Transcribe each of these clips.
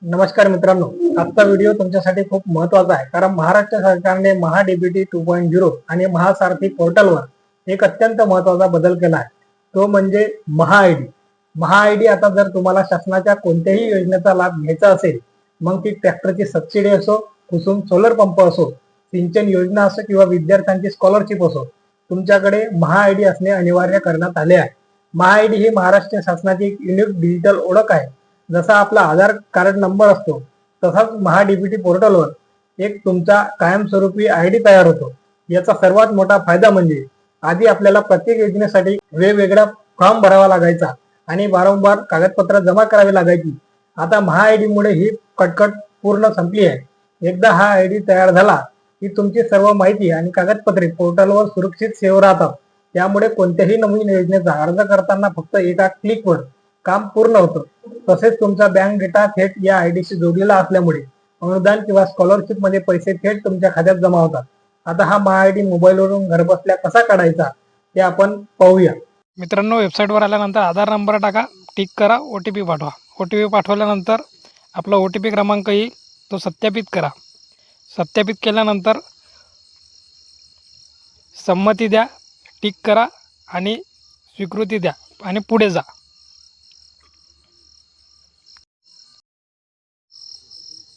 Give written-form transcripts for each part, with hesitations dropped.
नमस्कार मित्रांनो, आजचा व्हिडिओ तुमच्यासाठी खूप महत्त्वाचा आहे कारण महाराष्ट्र सरकारने महाडीबीटी 2.0 आणि महासारथी पोर्टलवर एक अत्यंत महत्त्वाचा बदल केला आहे. तो म्हणजे महाआयडी. महाआयडी आता जर तुम्हाला शासनाच्या कोणत्याही योजनेचा लाभ घ्यायचा असेल, मग ती ट्रॅक्टरची सबसिडी असो, कुसुम सोलर पंप असो, सिंचन योजना असो किंवा विद्यार्थ्यांची स्कॉलरशिप असो, तुमच्याकडे महाआयडी असणे अनिवार्य करण्यात आले आहे. महाआयडी ही महाराष्ट्र शासनाची एक युनिक डिजिटल ओळख आहे. जसा आपला आधार कार्ड नंबर असतो तसाच महाडीबीटी पोर्टलवर एक तुमचा कायमस्वरूपी आयडी तयार होतो. याचा सर्वात मोठा फायदा म्हणजे आधी आपल्याला प्रत्येक योजनेसाठी वेगवेगळा फॉर्म भरावा लागायचा आणि वारंवार कागदपत्र जमा करावी लागायची. आता महाआयडी मुळे ही कटकट पूर्ण संपली आहे. एकदा हा आयडी तयार झाला की तुमची सर्व माहिती आणि कागदपत्रे पोर्टलवर सुरक्षित सेव्ह राहतात. त्यामुळे कोणत्याही नवीन योजनेचा अर्ज करताना फक्त एका क्लिकवर काम पूर्ण होतं. तसेच तुमचा बँक डेटा थेट या आयडीशी जोडलेला असल्यामुळे अनुदान किंवा स्कॉलरशिप मध्ये पैसे थेट तुमच्या खात्यात जमा होतात. आता हा महाआयडी मोबाईलवरून घरबसल्या कसा काढायचा ते आपण पाहूया. मित्रांनो, वेबसाईटवर आल्यानंतर आधार नंबर टाका, टिक करा, OTP पाठवा. OTP पाठवल्यानंतर आपला OTP क्रमांक येईल, तो सत्यापित करा. सत्यापित केल्यानंतर संमती द्या, टिक करा आणि स्वीकृती द्या आणि पुढे जा.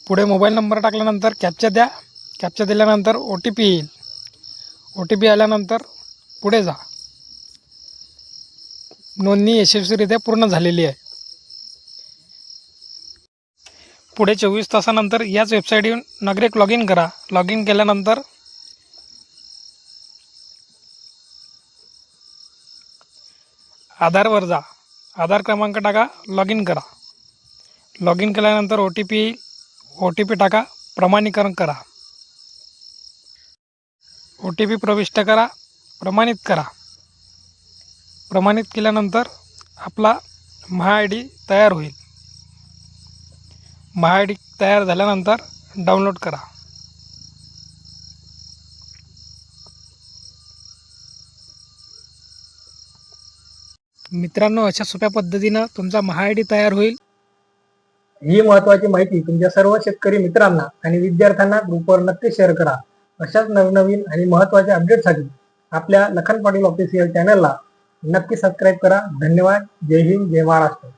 पुढे मोबाईल नंबर टाकल्यानंतर कॅप्चा द्या. कॅप्चा दिल्यानंतर OTP येईल. OTP आल्यानंतर पुढे जा. नोंदणी यशस्वीरित्या पूर्ण झालेली आहे. पुढे 24 तासानंतर याच वेबसाईटवर नागरिक लॉग इन करा. लॉग इन केल्यानंतर आधारवर जा. आधार क्रमांक टाका, लॉग इन करा. लॉग इन केल्यानंतर OTP येईल. OTP टाका, प्रमाणीकरण करा. OTP प्रविष्ट करा, प्रमाणित करा. प्रमाणित केल्यानंतर आपला महाआयडी तयार होईल. महाआयडी तयार झाल्यानंतर डाउनलोड करा. मित्रांनो, अशा सोप्या पद्धतीनं तुमचा महाआयडी तयार होईल. ही महत्त्वाची माहिती तुमच्या सर्व शेतकरी मित्रांना आणि विद्यार्थ्यांना ग्रुपवर नक्की शेअर करा. अशाच नवनवीन आणि महत्त्वाच्या अपडेटसाठी आपल्या लखन पाटील ऑफिशियल चॅनलला नक्की सबस्क्राईब करा. धन्यवाद. जय हिंद, जय महाराष्ट्र.